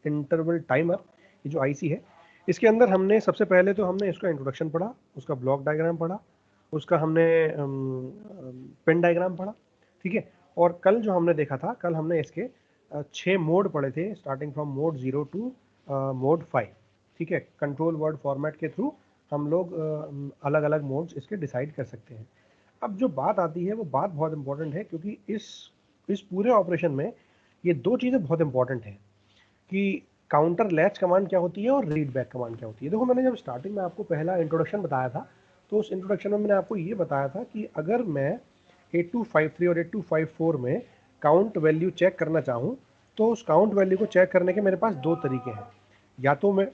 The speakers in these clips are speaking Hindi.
इंटरवल टाइमर, ये जो आईसी है, इसके अंदर हमने सबसे पहले तो हमने इसका इंट्रोडक्शन पढ़ा, उसका ब्लॉक डायग्राम पढ़ा, उसका हमने पिन डायग्राम पढ़ा, ठीक है। और कल जो हमने देखा था, कल हमने इसके 6 मोड पढ़े थे, starting from mode 0 to mode 5, ठीक है। कंट्रोल वर्ड फॉर्मेट के थ्रू हम लोग अलग अलग मोड्स इसके डिसाइड कर सकते हैं। अब जो बात आती है वो बात बहुत इंपॉर्टेंट है, क्योंकि इस पूरे ऑपरेशन में ये दो चीज़ें बहुत इंपॉर्टेंट हैं कि काउंटर लैच कमांड क्या होती है और रीड बैक कमांड क्या होती है। देखो, मैंने जब स्टार्टिंग में आपको पहला इंट्रोडक्शन बताया था, तो उस इंट्रोडक्शन में मैंने आपको ये बताया था कि अगर मैं 8253 और 8254 में काउंट वैल्यू चेक करना चाहूँ, तो उस काउंट वैल्यू को चेक करने के मेरे पास दो तरीके हैं। या तो मैं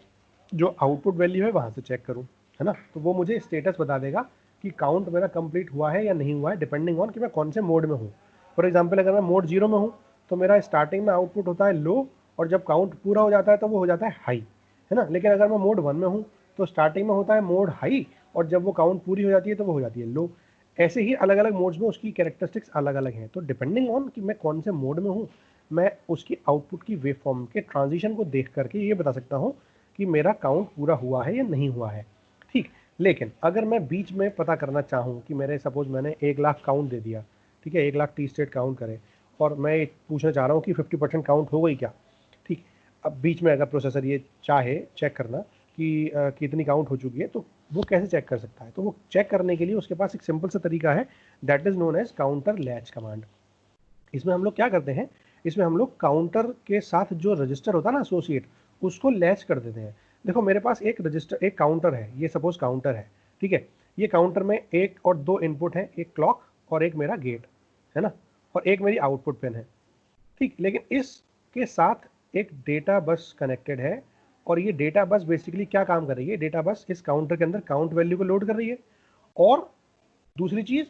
जो आउटपुट वैल्यू है वहाँ से चेक करूँ, है ना, तो वो मुझे स्टेटस बता देगा कि काउंट मेरा कंप्लीट हुआ है या नहीं हुआ है, डिपेंडिंग ऑन कि मैं कौन से मोड में हूँ। फॉर एग्जाम्पल, अगर मैं मोड 0 में हूँ तो मेरा स्टार्टिंग में आउटपुट होता है लो, और जब काउंट पूरा हो जाता है तो वो हो जाता है हाई, है ना। लेकिन अगर मैं मोड 1 में हूँ तो स्टार्टिंग में होता है मोड हाई, और जब वो काउंट पूरी हो जाती है तो वो हो जाती है लो। ऐसे ही अलग अलग मोड्स में उसकी कैरेक्टरिस्टिक्स अलग अलग हैं, तो डिपेंडिंग ऑन कि मैं कौन से मोड में हूँ, मैं उसकी आउटपुट की वेव फॉर्म के ट्रांजिशन को देख करके ये बता सकता हूँ कि मेरा काउंट पूरा हुआ है या नहीं हुआ है, ठीक। लेकिन अगर मैं बीच में पता करना चाहूँ कि मेरे सपोज मैंने 1,00,000 काउंट दे दिया, ठीक है, 1,00,000 टी स्टेट काउंट करे, और मैं पूछना चाह रहा हूँ कि 50% काउंट हो गई क्या, ठीक। अब बीच में अगर प्रोसेसर ये चाहे चेक करना कि कितनी काउंट हो चुकी है, तो वो कैसे चेक कर सकता है? तो वो चेक करने के लिए उसके पास एक सिंपल सा तरीका है, that is known as counter latch command. इसमें हम लोग क्या करते हैं, इसमें हम लोग काउंटर के साथ जो रजिस्टर होता है ना एसोसिएट, उसको लैच कर देते हैं। देखो, मेरे पास एक रजिस्टर, एक काउंटर है, ये सपोज काउंटर है, ठीक है। ये काउंटर में एक और दो इनपुट है, एक क्लॉक और एक मेरा गेट, है ना, और एक मेरी आउटपुट पिन है, ठीक। लेकिन इसके साथ एक डेटा बस कनेक्टेड है, और ये डेटा बस बेसिकली क्या काम कर रही है, डेटा बस इस काउंटर के अंदर काउंट वैल्यू को लोड कर रही है। और दूसरी चीज,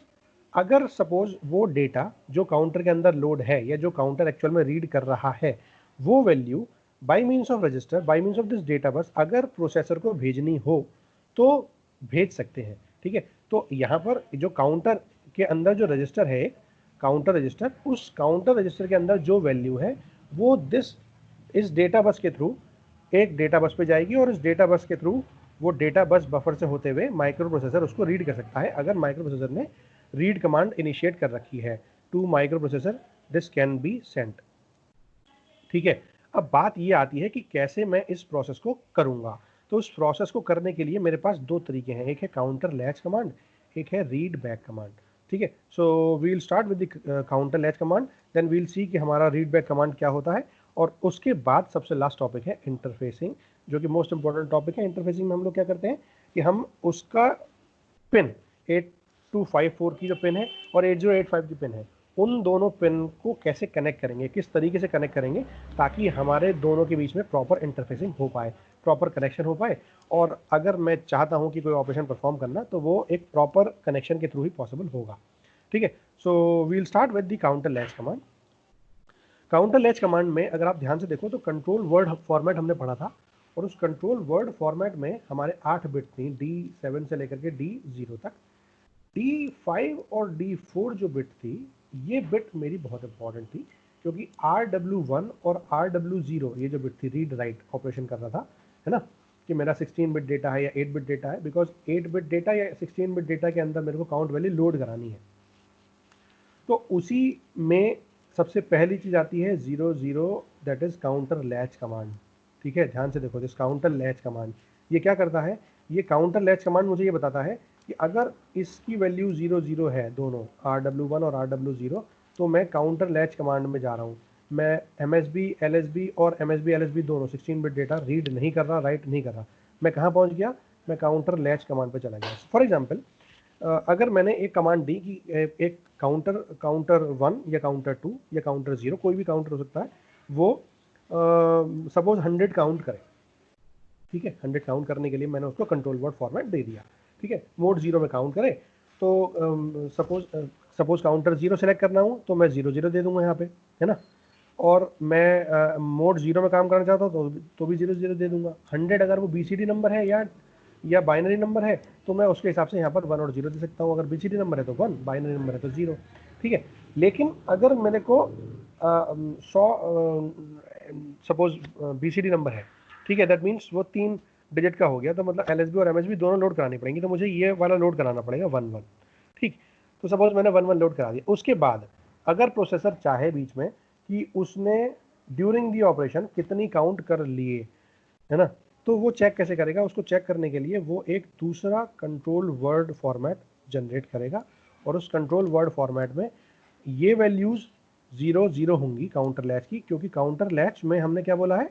अगर सपोज वो डेटा जो काउंटर के अंदर लोड है या जो काउंटर एक्चुअल में रीड कर रहा है, वो value by means of register, bye means of this data bus अगर प्रोसेसर को भेजनी हो तो भेज सकते हैं, ठीक है। तो यहाँ पर जो काउंटर के अंदर जो रजिस्टर है, काउंटर रजिस्टर, उस काउंटर रजिस्टर के अंदर जो वैल्यू है वो इस डेटा बस के थ्रू एक डेटा बस पे जाएगी, और इस डेटा बस के थ्रू वो डेटा बस बफर से होते हुए माइक्रो प्रोसेसर उसको रीड कर सकता है, अगर माइक्रो प्रोसेसर ने रीड कमांड इनिशिएट कर रखी है to microprocessor this can be sent, ठीक है। अब बात ये आती है कि कैसे मैं इस प्रोसेस को करूंगा। तो इस प्रोसेस को करने के लिए मेरे पास दो तरीके हैं, एक है काउंटर लैच कमांड, एक है रीड बैक कमांड, ठीक है। So we will start with the counter latch command, then we will see कि हमारा रीड बैक कमांड क्या होता है, और उसके बाद सबसे लास्ट टॉपिक है इंटरफेसिंग, जो कि मोस्ट इंपॉर्टेंट टॉपिक है। इंटरफेसिंग में हम लोग क्या करते हैं कि हम उसका पिन 8254 की जो पिन है और 8085 की पिन है, उन दोनों पिन को कैसे कनेक्ट करेंगे, किस तरीके से कनेक्ट करेंगे, ताकि हमारे दोनों के बीच में प्रॉपर इंटरफेसिंग हो पाए, प्रॉपर कनेक्शन हो पाए। और अगर मैं चाहता हूं कि कोई ऑपरेशन परफॉर्म करना, तो वो एक प्रॉपर कनेक्शन के थ्रू ही पॉसिबल होगा, ठीक है। So we will start with the counter latch command. Counter latch command में अगर आप ध्यान से देखो तो कंट्रोल वर्ड फॉर्मेट हमने पढ़ा था, और उस कंट्रोल वर्ड फॉर्मेट में हमारे 8 बिट थी, D7 से लेकर के D0 तक। D5 और D4 जो बिट थी, ये बिट मेरी बहुत इंपॉर्टेंट थी, क्योंकि RW1 और RW0 ये जो बिट थी, रीड राइट ऑपरेशन कर रहा था, है ना, कि मेरा 16 बिट डेटा है या 8 बिट डेटा है, बिकॉज 8 बिट डेटा या 16 बिट डेटा के अंदर मेरे को काउंट वैल्यू लोड करानी है। तो उसी में सबसे पहली चीज आती है 00, that is counter latch command, ठीक है। ध्यान से देखो, दिस काउंटर लैच कमांड ये क्या करता है, ये काउंटर लैच कमांड मुझे ये बताता है कि अगर इसकी वैल्यू 00 है, दोनों RW1 और RW0, तो मैं काउंटर लैच कमांड में जा रहा हूँ। मैं MSB LSB और MSB LSB दोनों 16 बिट डेटा रीड नहीं कर रहा, राइट नहीं कर रहा, मैं कहाँ पहुँच गया, मैं काउंटर लैच कमांड पर चला गया। फॉर एग्जाम्पल, अगर मैंने एक कमांड दी कि एक काउंटर 1 या काउंटर 2 या काउंटर 0, कोई भी काउंटर हो सकता है, वो सपोज 100 काउंट करे, ठीक है। 100 काउंट करने के लिए मैंने उसको कंट्रोल वर्ड फॉर्मेट दे दिया, ठीक है। मोड 0 में काउंट करे, तो सपोज काउंटर 0 सेलेक्ट करना हो तो मैं 00 दे दूंगा यहाँ पे, है ना। और मैं मोड 0 में काम करना चाहता हूँ तो भी 00 दे दूंगा। 100 अगर वो BCD नंबर है या बाइनरी नंबर है, तो मैं उसके हिसाब से यहाँ पर 1 और 0 दे सकता हूँ। अगर BCD नंबर है तो 1, बाइनरी नंबर है तो 0। ठीक है। लेकिन अगर मेरे को 100 सपोज बीसीडी नंबर है, ठीक है, दैट मीन्स वो 3 डिजिट का हो गया, तो मतलब एलएसबी और एमएसबी दोनों लोड करानी पड़ेंगी, तो मुझे ये वाला लोड कराना पड़ेगा 1 1। ठीक, तो सपोज मैंने 1 1 लोड करा दिया। उसके बाद अगर प्रोसेसर चाहे बीच में कि उसने ड्यूरिंग दी ऑपरेशन कितनी काउंट कर लिए, है ना, तो वो चेक कैसे करेगा? उसको चेक करने के लिए वो एक दूसरा कंट्रोल वर्ड फॉर्मेट जनरेट करेगा, और उस कंट्रोल वर्ड फॉर्मेट में ये वैल्यूज 0 0 होंगी काउंटर लैच की, क्योंकि काउंटर लैच में हमने क्या बोला है,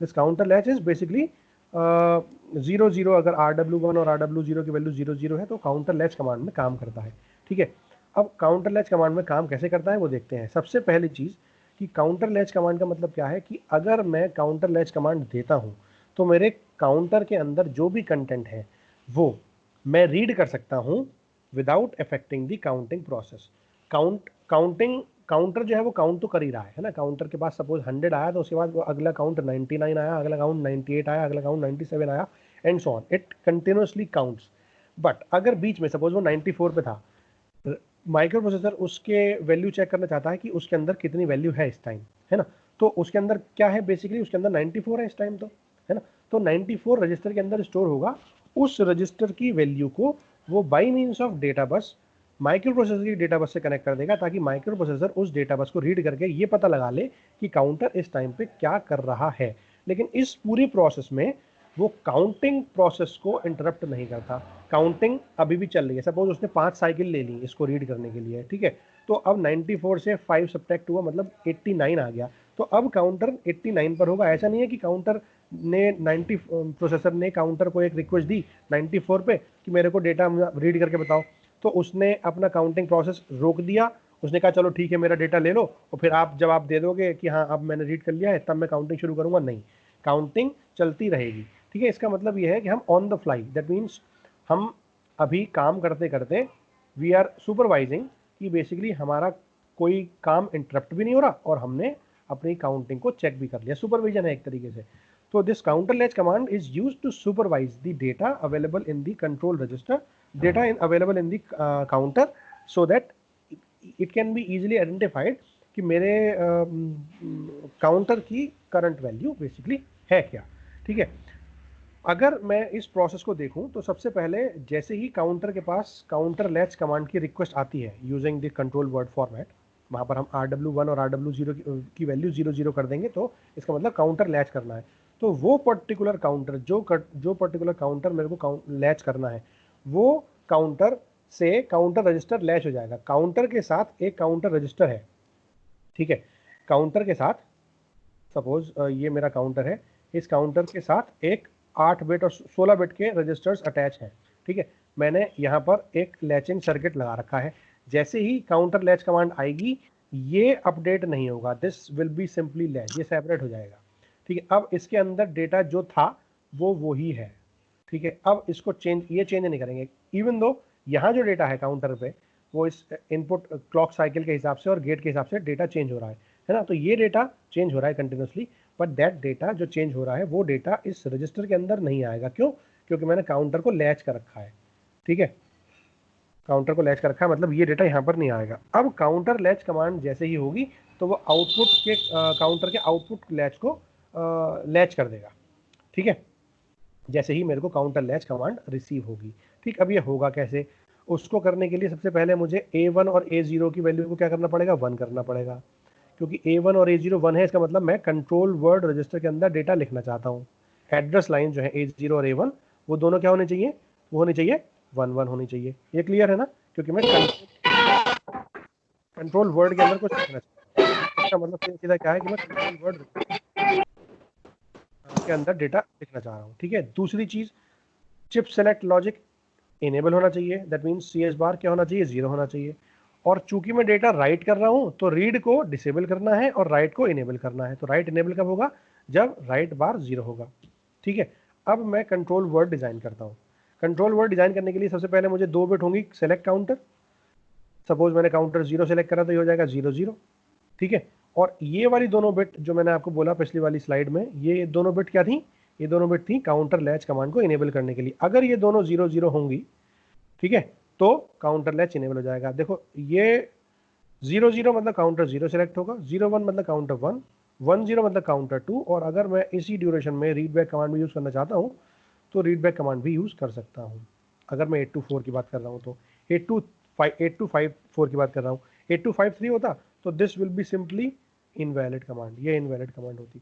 this counter latch is basically 0 0। अगर RW1 और RW0 की वैल्यू 0 0 है तो काउंटर लैच कमांड में काम करता है। ठीक है, अब काउंटर लैच कमांड में काम कैसे करता है वो देखते हैं। सबसे पहली चीज़ कि काउंटर लैच कमांड का मतलब क्या है, कि अगर मैं काउंटर लैच कमांड देता हूँ तो मेरे काउंटर के अंदर जो भी कंटेंट है वो मैं रीड कर सकता हूँ without affecting the counting process. Counter जो है वो काउंट तो कर ही रहा है ना। काउंटर के पास सपोज 100 आया तो उसके बाद वो अगला काउंट 99 आया, अगला काउंट 98 आया, अगला काउंट 97 आया, and so on, it continuously counts. But अगर बीच में सपोज वो 94 पे था, माइक्रो प्रोसेसर उसके वैल्यू चेक करना चाहता है कि उसके अंदर कितनी वैल्यू है इस टाइम, है ना। तो उसके अंदर क्या है, बेसिकली उसके अंदर 94 है इस टाइम, तो है ना। तो 94 रजिस्टर के अंदर स्टोर होगा। उस रजिस्टर की वैल्यू को वो by means of data bus micro processor की डेटा बस से कनेक्ट कर देगा, ताकि माइक्रो प्रोसेसर उस डेटा बस को रीड करके ये पता लगा ले कि काउंटर इस टाइम पे क्या कर रहा है। लेकिन इस पूरी प्रोसेस में वो काउंटिंग प्रोसेस को इंटरप्ट नहीं करता। काउंटिंग अभी भी चल रही है। सपोज उसने 5 साइकिल ले ली इसको रीड करने के लिए, ठीक है, तो अब 94 से 5 सब्ट्रैक्ट हुआ, मतलब 89 आ गया। तो अब काउंटर 89 पर होगा। ऐसा नहीं है कि काउंटर ने 90 प्रोसेसर ने काउंटर को एक रिक्वेस्ट दी 94 पे कि मेरे को डेटा रीड करके बताओ, तो उसने अपना काउंटिंग प्रोसेस रोक दिया। उसने कहा चलो ठीक है मेरा डेटा ले लो, और फिर आप जवाब दे दोगे कि हाँ अब मैंने रीड कर लिया है, तब मैं काउंटिंग शुरू करूंगा। नहीं, काउंटिंग चलती रहेगी। ठीक है, इसका मतलब यह है कि हम on the fly, that means हम अभी काम करते करते वी आर सुपरवाइजिंग, कि बेसिकली हमारा कोई काम इंटरप्ट भी नहीं हो रहा और हमने अपनी काउंटिंग को चेक भी कर लिया। सुपरविजन है एक तरीके से। तो this counter latch command is used to supervise the data available in the control register, data in available in the counter, so that it can be easily identified कि मेरे काउंटर की करंट वैल्यू बेसिकली है क्या। ठीक है, अगर मैं इस प्रोसेस को देखूं तो सबसे पहले जैसे ही काउंटर के पास काउंटर लैच कमांड की रिक्वेस्ट आती है using the control word format, वहां पर हम RW1 और RW0 की वैल्यू 0 0 कर देंगे, तो इसका मतलब काउंटर लैच करना है। तो वो पर्टिकुलर काउंटर जो पर्टिकुलर काउंटर मेरे को लैच करना है, वो काउंटर से काउंटर रजिस्टर लैच हो जाएगा। काउंटर के साथ एक काउंटर रजिस्टर है, ठीक है, काउंटर के साथ सपोज ये मेरा काउंटर है, इस काउंटर के साथ एक 8 बिट और 16 बिट के रजिस्टर्स अटैच हैं। ठीक है, मैंने यहाँ पर एक लैचिंग सर्किट लगा रखा है। जैसे ही काउंटर लैच कमांड आएगी ये अपडेट नहीं होगा, this will be simply latch, ये सेपरेट हो जाएगा। ठीक है, अब इसके अंदर डेटा जो था वो वही है। ठीक है, अब इसको ये चेंज नहीं करेंगे, इवन दो यहाँ जो डेटा है काउंटर पे वो इस इनपुट क्लॉक साइकिल के हिसाब से और गेट के हिसाब से डेटा चेंज हो रहा है ना। तो ये डेटा चेंज हो रहा है कंटिन्यूसली, बट दैट डेटा जो चेंज हो रहा है वो डेटा इस रजिस्टर के अंदर नहीं आएगा। क्यों? क्योंकि मैंने काउंटर को लैच कर रखा है। ठीक है, काउंटर को लैच कर रखा है, मतलब ये डेटा यहाँ पर नहीं आएगा। अब काउंटर लैच कमांड जैसे ही होगी तो वो आउटपुट के काउंटर के आउटपुट लैच को लैच कर देगा। ठीक है, जैसे ही मेरे को काउंटर लैच कमांड रिसीव होगी। ठीक, अब ये होगा कैसे? उसको करने के लिए सबसे पहले मुझे A1 और A0 की वैल्यू को क्या करना पड़ेगा, 1 करना पड़ेगा। क्योंकि A1 और A0 1 है, इसका मतलब मैं कंट्रोल वर्ड रजिस्टर के अंदर डेटा लिखना चाहता हूँ। एड्रेस लाइन जो है A0 और A1 वो दोनों क्या होने चाहिए, वो होनी चाहिए 1 1 होनी चाहिए। ये क्लियर है ना? क्योंकि मैं कंट्रोल वर्ड के अंदर कुछ लिखना चाहता हूँ। इसका मतलब सीधा क्या है कि मैं कंट्रोल वर्ड के अंदर डेटा लिखना चाह रहा हूँ। ठीक है, दूसरी चीज चिप सेलेक्ट लॉजिक इनेबल होना चाहिए, दैट मीन्स CS बार क्या होना चाहिए, 0 होना चाहिए। और चूंकि मैं डेटा राइट कर रहा हूं तो रीड को डिसेबल करना है और राइट को इनेबल करना है। तो राइट इनेबल कब होगा, जब राइट बार 0 होगा। ठीक है, अब मैं कंट्रोल वर्ड डिजाइन करता हूं। कंट्रोल वर्ड डिजाइन करने के लिए सबसे पहले मुझे 2 बिट होंगी सेलेक्ट काउंटर। सपोज मैंने काउंटर 0 सेलेक्ट करा तो ये हो जाएगा 0 0। ठीक है, और ये वाली दोनों बिट जो मैंने आपको बोला पिछली वाली स्लाइड में, ये दोनों बिट क्या थी, ये दोनों बिट थी काउंटर लैच कमांड को इनेबल करने के लिए। अगर ये दोनों 0 0 होंगी, ठीक है, तो काउंटर लैच इनेबल हो जाएगा। देखो ये 0 0 मतलब काउंटर 0 सेलेक्ट होगा, 0 1 मतलब काउंटर 1, 1 0 मतलब काउंटर 2। और अगर मैं इसी ड्यूरेशन में रीड बैक कमांड भी यूज़ करना चाहता हूँ तो रीड बैक कमांड भी यूज़ कर सकता हूँ। अगर मैं 8254 की बात कर रहा हूँ तो 8254 की बात कर रहा हूँ, 8253 होता तो this will be simply invalid command, ये इनवैलिड कमांड होती।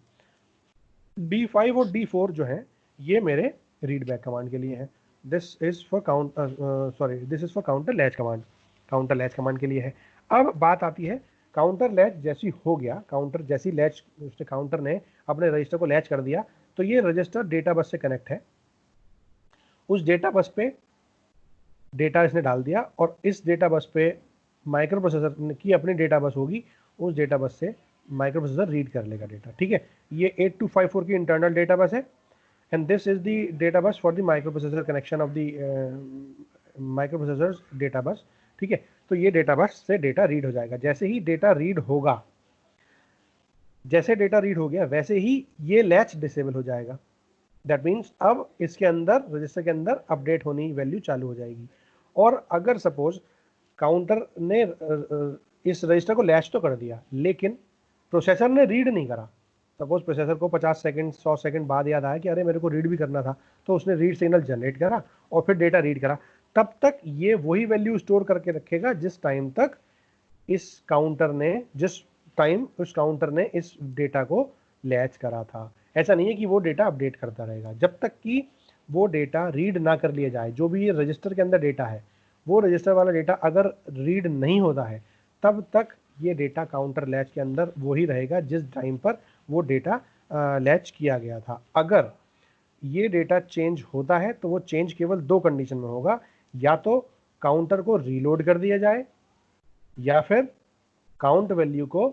D5 और D4 जो है ये मेरे रीड बैक कमांड के लिए है। This is for counter latch command, counter latch command के लिए है। अब बात आती है काउंटर लैच जैसी हो गया, काउंटर जैसी लैच उसने काउंटर ने अपने रजिस्टर को लैच कर दिया तो ये रजिस्टर डेटा बस से कनेक्ट है। उस डेटा बस पे डेटा इसने डाल दिया और इस डेटा बस पे माइक्रो प्रोसेसर की अपनी डेटा बस होगी, उस डेटा बस से माइक्रो प्रोसेसर रीड कर लेगा डेटा। ठीक है, ये 8254 की इंटरनल डेटा बस है and this is the data bus for the micro processor connection of the micro processor data bus. ठीक है, तो ये डेटा बस से डेटा रीड हो जाएगा। जैसे ही डेटा रीड होगा, जैसे डेटा रीड हो गया वैसे ही ये लैच डिसेबल हो जाएगा। दैट मीन्स अब इसके अंदर रजिस्टर के अंदर अपडेट होनी वैल्यू चालू हो जाएगी। और अगर सपोज काउंटर ने इस रजिस्टर को लैच तो कर दिया लेकिन प्रोसेसर ने रीड नहीं करा, सपोज प्रोसेसर को 50 सेकंड 100 सेकंड बाद याद आया कि अरे मेरे को रीड भी करना था, तो उसने रीड सिग्नल जनरेट करा और फिर डेटा रीड करा, तब तक ये वही वैल्यू स्टोर करके रखेगा जिस टाइम तक इस काउंटर ने उस काउंटर ने इस डेटा को लैच करा था। ऐसा नहीं है कि वो डेटा अपडेट करता रहेगा जब तक कि वो डेटा रीड ना कर लिया जाए। जो भी ये रजिस्टर के अंदर डेटा है वो रजिस्टर वाला डेटा अगर रीड नहीं होता है तब तक ये डेटा काउंटर लैच के अंदर वो ही रहेगा जिस टाइम पर वो डेटा लैच किया गया था। अगर ये डेटा चेंज होता है तो वो चेंज केवल दो कंडीशन में होगा, या तो काउंटर को रीलोड कर दिया जाए या फिर काउंट वैल्यू को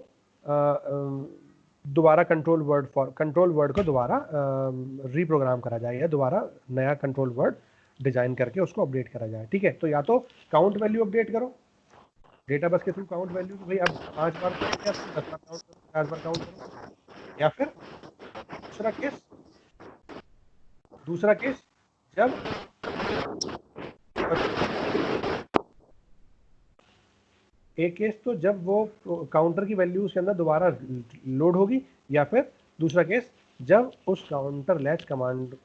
दोबारा कंट्रोल वर्ड को दोबारा रीप्रोग्राम करा जाए या दोबारा नया कंट्रोल वर्ड डिजाइन करके उसको अपडेट करा जाए। ठीक है, तो या तो काउंट वैल्यू अपडेट करो डेटा बस के थ्रू, काउंट वैल्यू भाई अब 5 बार करेंगे, अब 10 बार काउंट करो, 50 बार काउंट करो। या फिर दूसरा केस जब एक केस तो जब वो काउंटर की वैल्यू उसके अंदर दोबारा लोड होगी, या फिर दूसरा केस जब उस काउंटर लैच कमांड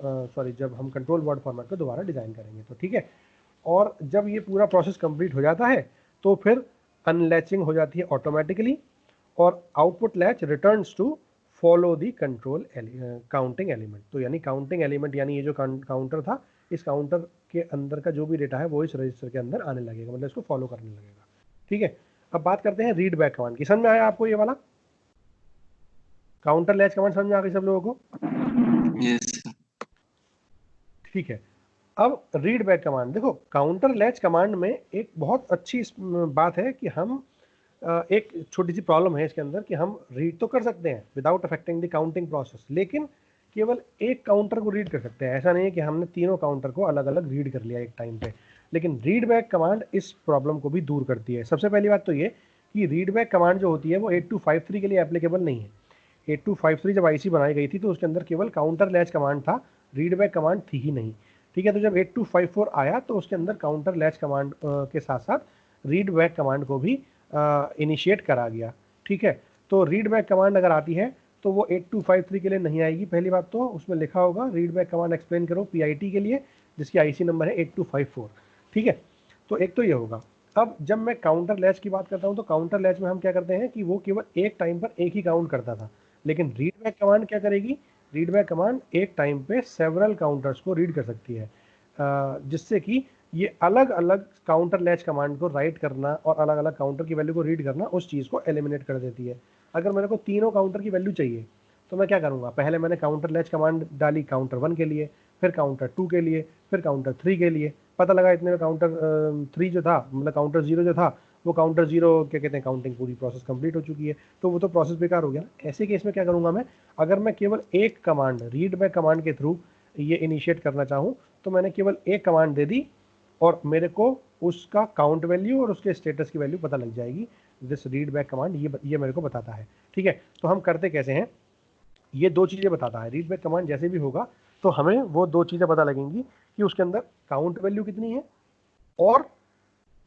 जब हम कंट्रोल वर्ड फॉर्मेट को दोबारा डिजाइन करेंगे। तो ठीक है, और जब ये पूरा प्रोसेस कंप्लीट हो जाता है तो फिर अनलैचिंग हो जाती है ऑटोमेटिकली और output latch returns to follow the control counting element. तो यानी काउंटिंग एलिमेंट यानी ये जो काउंटर था, इस काउंटर के अंदर का जो भी डेटा है वो इस रजिस्टर के अंदर आने लगेगा, मतलब इसको फॉलो करने लगेगा। ठीक है, अब बात करते हैं रीड बैक कमांड की। समझ में आया आपको ये वाला काउंटर लैच कमांड? समझ में आ गई सब लोगों को? यस। ठीक है, अब रीड बैक कमांड देखो, काउंटर लैच कमांड में एक बहुत अच्छी बात है कि हम एक छोटी सी प्रॉब्लम है इसके अंदर कि हम रीड तो कर सकते हैं without affecting the counting process, लेकिन केवल एक काउंटर को रीड कर सकते हैं। ऐसा नहीं है कि हमने तीनों काउंटर को अलग अलग रीड कर लिया एक टाइम पे। लेकिन रीड बैक कमांड इस प्रॉब्लम को भी दूर करती है। सबसे पहली बात तो ये कि रीड बैक कमांड जो होती है वो 8253 के लिए एप्लीकेबल नहीं है। 8253 जब आईसी बनाई गई थी तो उसके अंदर केवल काउंटर लैच कमांड था, रीड बैक कमांड थी ही नहीं। ठीक है, तो जब 8254 आया तो उसके अंदर काउंटर लैच कमांड के साथ साथ रीड बैक कमांड को भी इनिशिएट करा गया। ठीक है, तो रीड बैक कमांड अगर आती है तो वो 8253 के लिए नहीं आएगी। पहली बात तो उसमें लिखा होगा रीड बैक कमांड एक्सप्लेन करो PIT के लिए, जिसकी आईसी नंबर है 8254। ठीक है, तो एक तो ये होगा। अब जब मैं काउंटर लैच की बात करता हूँ तो काउंटर लैच में हम क्या करते हैं कि वो केवल एक टाइम पर एक ही काउंट करता था, लेकिन रीड बैक कमांड क्या करेगी, रीड बैक कमांड एक टाइम पे सेवरल काउंटर्स को रीड कर सकती है, जिससे कि ये अलग अलग काउंटर लैच कमांड को राइट करना और अलग अलग काउंटर की वैल्यू को रीड करना उस चीज़ को एलिमिनेट कर देती है। अगर मेरे को तीनों काउंटर की वैल्यू चाहिए तो मैं क्या करूँगा, पहले मैंने काउंटर लैच कमांड डाली काउंटर 1 के लिए, फिर काउंटर 2 के लिए, फिर काउंटर 3 के लिए। पता लगा इतने में काउंटर 3 जो था, मतलब काउंटर 0 जो था, वो काउंटर 0 क्या कहते हैं, काउंटिंग पूरी प्रोसेस कंप्लीट हो चुकी है, तो वो तो प्रोसेस बेकार हो गया। ऐसे केस में क्या करूँगा मैं, अगर मैं केवल एक कमांड रीड बैक कमांड के थ्रू ये इनिशिएट करना चाहूँ तो मैंने केवल एक कमांड दे दी और मेरे को उसका काउंट वैल्यू और उसके स्टेटस की वैल्यू पता लग जाएगी। दिस रीड बैक कमांड ये मेरे को बताता है। ठीक है, तो हम करते कैसे हैं, ये दो चीज़ें बताता है। रीड बैक कमांड जैसे भी होगा तो हमें वो दो चीज़ें पता लगेंगी कि उसके अंदर काउंट वैल्यू कितनी है और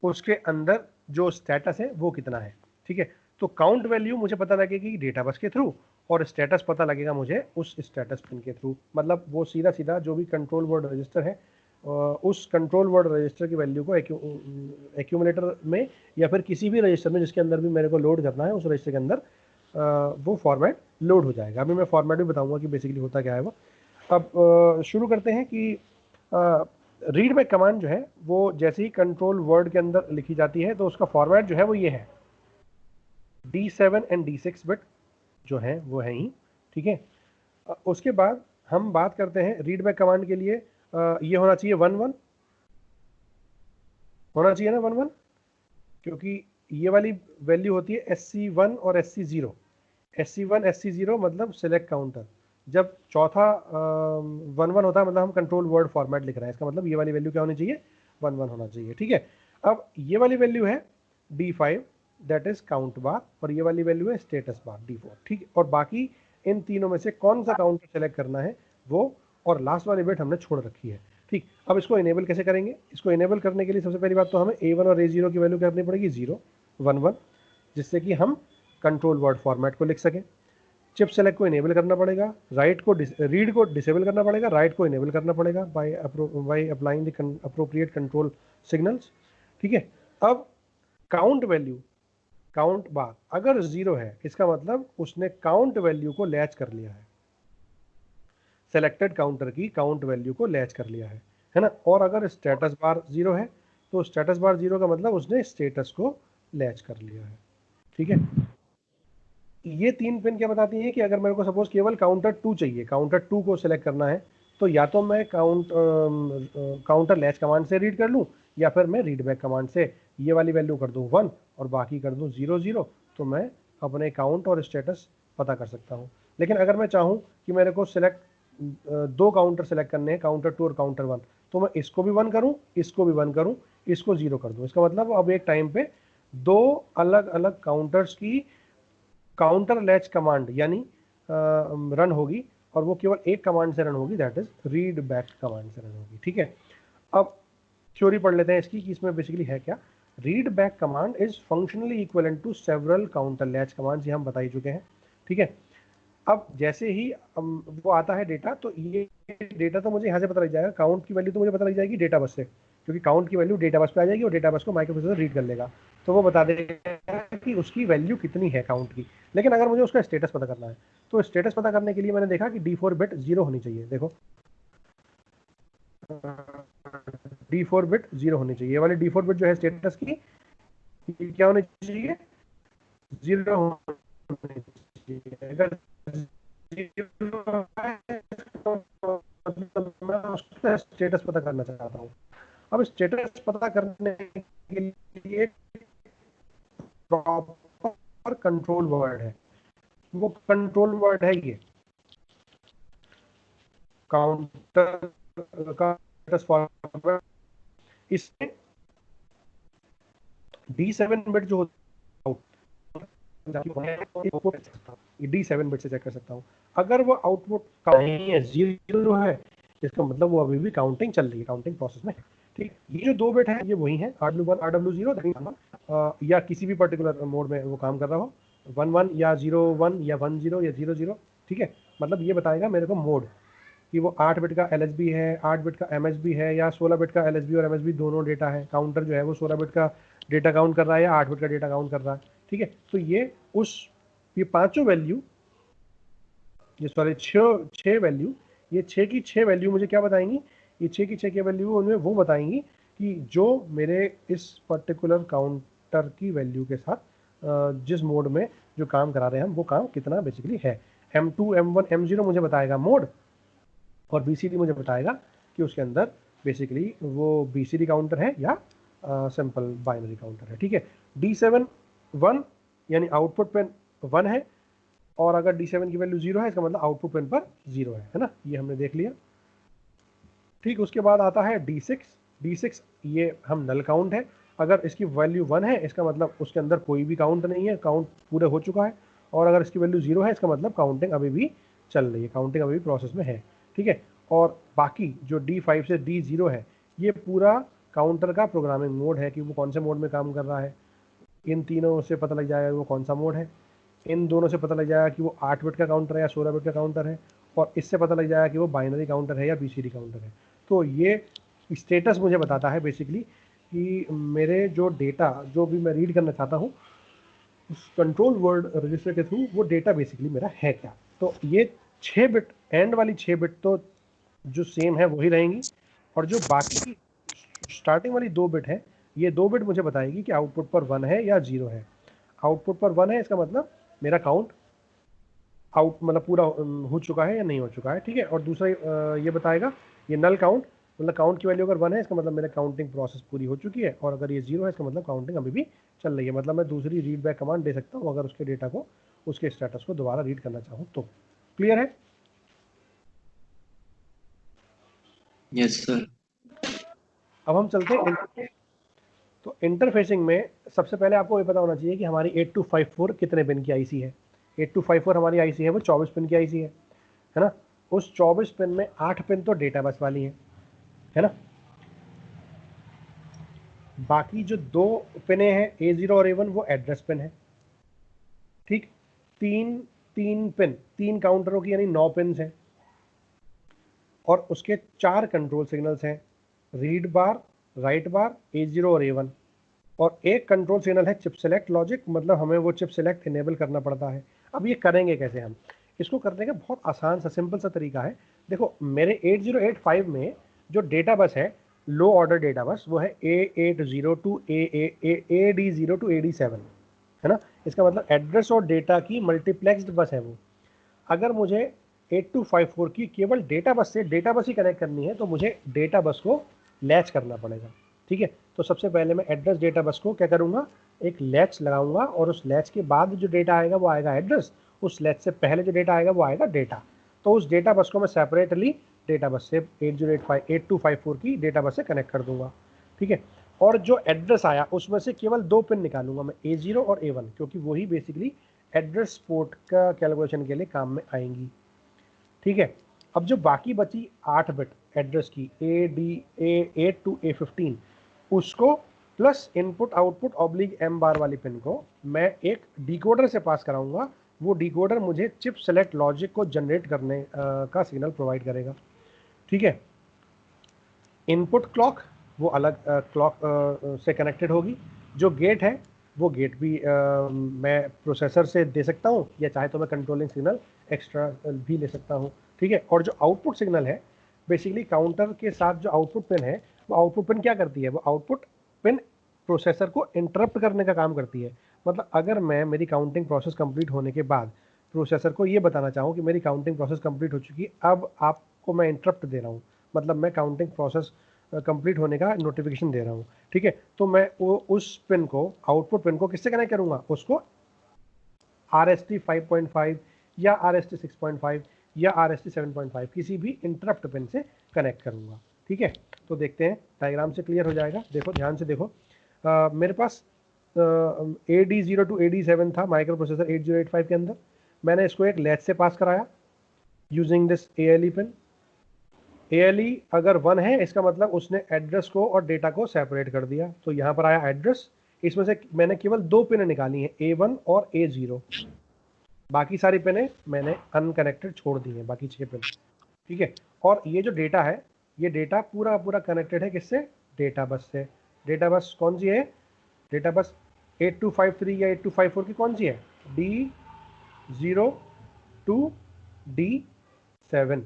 उसके अंदर जो स्टेटस है वो कितना है। ठीक है। तो काउंट वैल्यू मुझे पता लगेगी डेटा बस के थ्रू, और स्टेटस पता लगेगा मुझे उस स्टेटस पिन के थ्रू। मतलब वो सीधा सीधा जो भी कंट्रोल वर्ड रजिस्टर है उस कंट्रोल वर्ड रजिस्टर की वैल्यू को एक्यूमुलेटर में या फिर किसी भी रजिस्टर में जिसके अंदर भी मेरे को लोड करना है उस रजिस्टर के अंदर वो फॉर्मेट लोड हो जाएगा। अभी मैं फॉर्मेट भी बताऊंगा कि बेसिकली होता क्या है वो। अब शुरू करते हैं कि रीड बैक कमांड जो है वो जैसे ही कंट्रोल वर्ड के अंदर लिखी जाती है तो उसका फॉर्मेट जो है वो ये है, D7 एंड D6 बिट जो है वो है ही, ठीक है। उसके बाद हम बात करते हैं रीड बैक कमांड के लिए ये होना चाहिए 1 1 होना चाहिए ना 1 1, क्योंकि ये वाली वैल्यू होती है SC1 और SC0। SC1 SC0 मतलब सिलेक्ट काउंटर। जब चौथा 1 1 होता है मतलब हम कंट्रोल वर्ड फॉर्मेट लिख रहे हैं, इसका मतलब ये वाली वैल्यू क्या होनी चाहिए, 1 1 होना चाहिए, ठीक है। अब ये वाली वैल्यू है D5 दैट इज काउंट बार, और ये वाली वैल्यू है स्टेटस बार D4, ठीक है। और बाकी इन तीनों में से कौन सा काउंटर सेलेक्ट करना है वो, और लास्ट वाली बिट हमने छोड़ रखी है, ठीक। अब इसको इनेबल कैसे करेंगे, इसको इनेबल करने के लिए सबसे पहली बात तो हमें A1 और A0 की वैल्यू क्या करनी पड़ेगी, 0 1 1, जिससे कि हम कंट्रोल वर्ड फॉर्मेट को लिख सकें। चिप सेलेक्ट को इनेबल करना पड़ेगा, रीड को डिसेबल करना पड़ेगा, राइट को इनेबल करना पड़ेगा by applying the appropriate control signals, ठीक है। अब काउंट वैल्यू, काउंट बार अगर 0 है इसका मतलब उसने काउंट वैल्यू को लैच कर लिया है, सेलेक्टेड काउंटर की काउंट वैल्यू को लैच कर लिया है ना। और अगर स्टेटस बार 0 है तो स्टेटस बार 0 का मतलब उसने स्टेटस को लैच कर लिया है, ठीक है। ये तीन पिन क्या बताती हैं कि अगर मेरे को सपोज केवल काउंटर 2 चाहिए, काउंटर 2 को सिलेक्ट करना है, तो या तो मैं काउंटर लैच कमांड से रीड कर लूँ, या फिर मैं रीड बैक कमांड से ये वाली वैल्यू कर दूँ 1 और बाकी कर दूँ 0 0, तो मैं अपने काउंट और स्टेटस पता कर सकता हूँ। लेकिन अगर मैं चाहूँ कि मेरे को सिलेक्ट दो काउंटर सेलेक्ट करने हैं, काउंटर 2 और काउंटर 1, तो मैं इसको भी 1 करूँ, इसको भी 1 करूँ, इसको 0 कर दूँ। इसका मतलब अब एक टाइम पे दो अलग अलग काउंटर्स की काउंटर लैच कमांड यानी रन होगी, और वो केवल एक कमांड से रन होगी, that is read back command से रन होगी, ठीक है। अब थ्योरी पढ़ लेते हैं इसकी कि इसमें बेसिकली है क्या। Read back command is functionally equivalent to several counter latch commands, ये हम बता ही चुके हैं, ठीक है। अब जैसे ही वो आता है डेटा, तो ये डेटा तो मुझे यहाँ से पता लग जाएगा, काउंट की वैल्यू तो मुझे पता लग जाएगी डेटा बस से, क्योंकि काउंट की वैल्यू डेटा बस पे आ जाएगी और डेटा बस को माइक्रोप्रोसेसर रीड कर लेगा, तो वो बता देगा कि उसकी वैल्यू कितनी है काउंट की। लेकिन अगर मुझे उसका स्टेटस पता करना है, तो स्टेटस पता करने के लिए मैंने देखा कि D4 बिट 0 होनी चाहिए। देखो D4 बिट 0 होनी चाहिए, ये वाली D4 बिट जो है स्टेटस की, ये क्या होनी चाहिए, 0 होनी चाहिए। अगर 0 है तो मतलब मैं उसका स्टेटस पता करना चाहता हूँ। अब स्टेटस पता करने के लिए प्रॉपर कंट्रोल वर्ड है, वो कंट्रोल वर्ड है ये काउंटर का स्टेटस फॉरवर्ड। इसमें D7 बिट जो D7 बिट से चेक कर सकता हूँ। अगर वो आउटपुट नहीं है, 0 है, इसका मतलब वो अभी भी काउंटिंग चल रही है, काउंटिंग प्रोसेस में, ठीक। ये जो दो बिट है ये वही है, RW1 RW0, या किसी भी पर्टिकुलर मोड में वो काम कर रहा हो, 1 1 या 0 1 या 1 0 या 0 0, ठीक है। मतलब ये बताएगा मेरे को मोड कि वो 8 बिट का LSB है, 8 बिट का MSB है, या 16 बिट का LSB और MSB दोनों डेटा है। काउंटर जो है वो 16 बिट का डेटा काउंट कर रहा है या 8 बिट का डेटा काउंट कर रहा है, ठीक है। तो ये पांचों वैल्यू, ये सॉरी छः वैल्यू, ये छः की छः वैल्यू मुझे क्या बताएंगी, ये छः की छः की वैल्यू उनमें वो बताएंगी कि जो मेरे इस पर्टिकुलर काउंटर की वैल्यू के साथ जिस मोड में जो काम करा रहे हैं हम, वो काम कितना बेसिकली है। M2 M1 M0 मुझे बताएगा मोड, और BCD मुझे बताएगा कि उसके अंदर बेसिकली वो BCD काउंटर है या सिंपल बाइनरी काउंटर है, ठीक है। D7 1 यानी आउटपुट पेन 1 है, और अगर D7 की वैल्यू 0 है इसका मतलब आउटपुट पेन पर 0 है ना, ये हमने देख लिया, ठीक। उसके बाद आता है D6 ये हम नल काउंट है, अगर इसकी वैल्यू 1 है इसका मतलब उसके अंदर कोई भी काउंट नहीं है, काउंट पूरे हो चुका है, और अगर इसकी वैल्यू 0 है इसका मतलब काउंटिंग अभी भी चल रही है, काउंटिंग अभी भी प्रोसेस में है, ठीक है। और बाकी जो D5 से D0 है ये पूरा काउंटर का प्रोग्रामिंग मोड है कि वो कौन से मोड में काम कर रहा है, इन तीनों से पता लग जाएगा वो कौन सा मोड है, इन दोनों से पता लग जाएगा कि वो 8 बिट का काउंटर है या 16 बिट का काउंटर है, और इससे पता लग जाएगा कि वो बाइनरी काउंटर है या बीसीडी काउंटर है। तो ये स्टेटस मुझे बताता है बेसिकली कि मेरे जो डेटा जो भी मैं रीड करना चाहता हूँ उस कंट्रोल वर्ड रजिस्टर के थ्रू वो डेटा बेसिकली मेरा है क्या। तो ये 6 बिट एंड वाली 6 बिट तो जो सेम है वही रहेंगी, और जो बाकी स्टार्टिंग वाली 2 बिट है, ये 2 बिट मुझे बताएगी कि आउटपुट पर 1 है या 0 है। आउटपुट पर 1 है इसका मतलब मेरा काउंट आउट मतलब पूरा हो चुका है या नहीं हो चुका है, ठीक है। और दूसरा ये बताएगा ये नल काउंट, मतलब काउंट की वैल्यू अगर 1 है इसका मतलब मेरा काउंटिंग प्रोसेस पूरी हो चुकी है, और अगर ये 0 है इसका मतलब काउंटिंग अभी भी चल रही है। मतलब मैं दूसरी रीड बैक कमांड दे सकता हूँ अगर उसके डेटा को, उसके स्टेटस को दोबारा रीड करना चाहूँ तो। क्लियर है? Yes sir. अब हम चलते हैं। तो इंटरफेसिंग में सबसे पहले आपको ये पता होना चाहिए कि हमारी 8254 कितने पिन की आईसी है। 8254 हमारी आईसी है वो 24 पिन की आईसी है ना। उस 24 पिन में 8 पिन तो डेटा बस वाली है ना। बाकी जो 2 पिने हैं A0 और A1 वो एड्रेस पिन है, ठीक। तीन तीन पिन 3 काउंटरों की यानी 9 पिन हैं, और उसके 4 कंट्रोल सिग्नल्स हैं, रीड बार, राइट बार, A0 और A1, और एक कंट्रोल सिग्नल है चिप सेलेक्ट लॉजिक, मतलब हमें वो चिप सेलेक्ट इनेबल करना पड़ता है। अब ये करेंगे कैसे हम? इसको करने का बहुत आसान सा सिंपल सा तरीका है। देखो मेरे 8085 में जो डेटा बस है, लो ऑर्डर डेटा बस, वो है A80 to AD0 to AD7, है ना। इसका मतलब एड्रेस और डेटा की मल्टीप्लेक्स्ड बस है वो। अगर मुझे 8254 की केवल डेटा बस से डेटा बस ही कनेक्ट करनी है तो मुझे डेटा बस को लैच करना पड़ेगा, ठीक है। तो सबसे पहले मैं एड्रेस डेटा बस को क्या करूँगा, एक लैच लगाऊंगा, और उस लैच के बाद जो डेटा आएगा वो आएगा एड्रेस, उस लैच से पहले जो डेटा आएगा वो आएगा डेटा। तो उस डेटा बस को मैं सेपरेटली डेटा बस से 8254 की डेटा बस से कनेक्ट कर दूंगा, ठीक है। और जो एड्रेस आया उसमें से केवल 2 पिन निकालूंगा मैं, A0 और A1, क्योंकि वही बेसिकली एड्रेस पोर्ट का कैलकुलेशन के लिए काम में आएंगी, ठीक है। अब जो बाकी बची 8 बिट एड्रेस की A8 टू A15, उसको plus input output oblique M बार वाली पिन को मैं एक डिकोडर से पास कराऊंगा। वो डिकोडर मुझे चिप सेलेक्ट लॉजिक को जनरेट करने का सिग्नल प्रोवाइड करेगा, ठीक है। इनपुट क्लॉक वो अलग क्लॉक से कनेक्टेड होगी। जो गेट है वो गेट भी मैं प्रोसेसर से दे सकता हूँ, या चाहे तो मैं कंट्रोलिंग सिग्नल एक्स्ट्रा भी ले सकता हूँ, ठीक है। और जो आउटपुट सिग्नल है बेसिकली काउंटर के साथ जो आउटपुट पिन है, वो आउटपुट पिन क्या करती है, वो आउटपुट पिन प्रोसेसर को इंटरप्ट करने का काम करती है। मतलब अगर मैं मेरी काउंटिंग प्रोसेस कंप्लीट होने के बाद प्रोसेसर को ये बताना चाहूँ कि मेरी काउंटिंग प्रोसेस कंप्लीट हो चुकी है, अब आपको मैं इंटरप्ट दे रहा हूँ, मतलब मैं काउंटिंग प्रोसेस कंप्लीट होने का नोटिफिकेशन दे रहा हूँ, ठीक है। तो मैं वो उस पिन को, आउटपुट पिन को किससे कनेक्ट करूँगा, उसको RST 5.5 या RST 6.5 या RST 7.5 किसी भी इंटरप्ट पिन से कनेक्ट करूँगा, ठीक है। तो देखते हैं डायग्राम से क्लियर हो जाएगा। देखो ध्यान से देखो, मेरे पास AD0 टू AD7 था माइक्रो प्रोसेसर 8085 के अंदर। मैंने इसको एक लैच से पास कराया using this ALE pin. ALE अगर 1 है इसका मतलब उसने एड्रेस को और डेटा को सेपरेट कर दिया। तो यहाँ पर आया एड्रेस, इसमें से मैंने केवल 2 पिन निकाली हैं, A1 और A0, बाकी सारी पिनें मैंने अनकनेक्टेड छोड़ दी हैं, बाकी 6 पिन, ठीक है। और ये जो डेटा है, ये डेटा पूरा पूरा कनेक्टेड है किससे, डेटा बस से। डेटा बस कौन सी है, डेटा बस 8253 या 8254 की कौन सी है, D0 टू D7,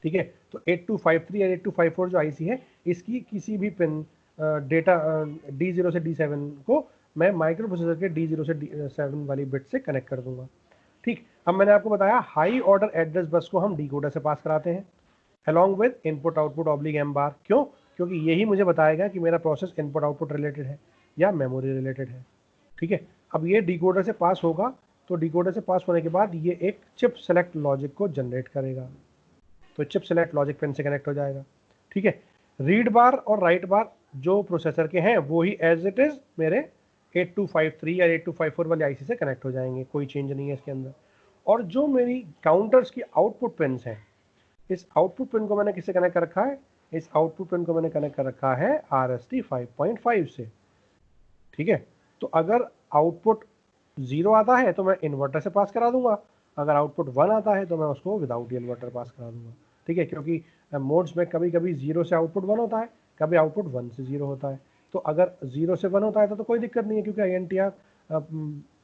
ठीक है। तो 8253 या 8254 जो आईसी है, इसकी किसी भी पिन डेटा D0 से D7 को मैं माइक्रो प्रोसेसर के D0 से D7 वाली बिट से कनेक्ट कर दूंगा, ठीक। अब मैंने आपको बताया हाई ऑर्डर एड्रेस बस को हम डिकोडर से पास कराते हैं along with input output oblique M बार। क्यों? क्योंकि यही मुझे बताएगा कि मेरा प्रोसेस इनपुट आउटपुट रिलेटेड है या मेमोरी रिलेटेड है, ठीक है। अब ये डिकोडर से पास होगा, तो डिकोडर से पास होने के बाद ये एक चिप सेलेक्ट लॉजिक को जनरेट करेगा, तो चिप सेलेक्ट लॉजिक पिन से कनेक्ट हो जाएगा, ठीक है। रीड बार और राइट बार जो प्रोसेसर के हैं वो ही एज इट इज मेरे 8253 या 8254 वाली आईसी से कनेक्ट हो जाएंगे, कोई चेंज नहीं है इसके अंदर। और जो मेरी काउंटर्स की आउटपुट पिन्स हैं, इस आउटपुट पिन को मैंने किससे कनेक्ट कर रखा है, इस आउटपुट पिन को मैंने कनेक्ट कर रखा है RST 5.5 से। ठीक है। तो अगर आउटपुट 0 आता है तो मैं इन्वर्टर से पास करा दूंगा, अगर आउटपुट 1 आता है तो मैं उसको विदाउट इन्वर्टर पास करा दूंगा, ठीक है। क्योंकि मोड्स में कभी कभी 0 से आउटपुट 1 होता है, कभी आउटपुट 1 से 0 होता है। तो अगर 0 से 1 होता है तो कोई दिक्कत नहीं है, क्योंकि INTR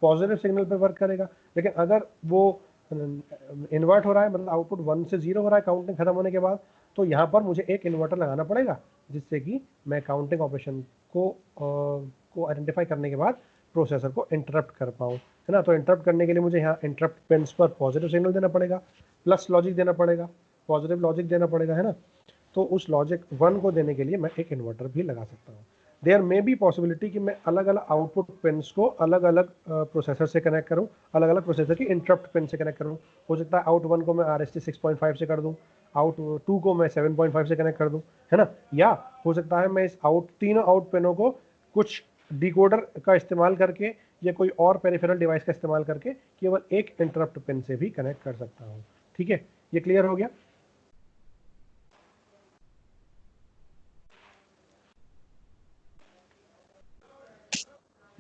पॉजिटिव सिग्नल पे वर्क करेगा। लेकिन अगर वो इन्वर्ट हो रहा है, मतलब आउटपुट 1 से 0 हो रहा है काउंटिंग खत्म होने के बाद, तो यहाँ पर मुझे एक इन्वर्टर लगाना पड़ेगा, जिससे कि मैं काउंटिंग ऑपरेशन को आइडेंटिफाई करने के बाद प्रोसेसर को इंटरप्ट कर पाऊँ, है ना। तो इंटरप्ट करने के लिए मुझे यहाँ इंटरप्ट पिन्स पर पॉजिटिव सिग्नल देना पड़ेगा, प्लस लॉजिक देना पड़ेगा, पॉजिटिव लॉजिक देना पड़ेगा, है ना। तो उस लॉजिक 1 को देने के लिए मैं एक इन्वर्टर भी लगा सकता हूँ। देयर मे बी पॉसिबिलिटी कि मैं अलग अलग आउटपुट पिन्स को अलग अलग प्रोसेसर से कनेक्ट करूँ, अलग अलग प्रोसेसर की इंटरप्ट पिन से कनेक्ट करूँ। हो सकता है आउट 1 को मैं RST 6.5 से कर दूँ, आउट 2 को मैं 7.5 से कनेक्ट कर दूँ, है ना। या हो सकता है मैं इस तीनों आउट पिनों को कुछ डिकोडर का इस्तेमाल करके या कोई और पेरिफेरल डिवाइस का इस्तेमाल करके केवल एक इंटरप्ट पिन से भी कनेक्ट कर सकता हूँ, ठीक है। ये क्लियर हो गया?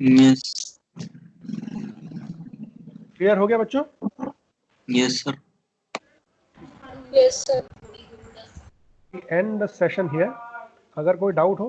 यस क्लियर हो गया बच्चों? Yes sir. Yes, sir. And the session here. अगर कोई डाउट हो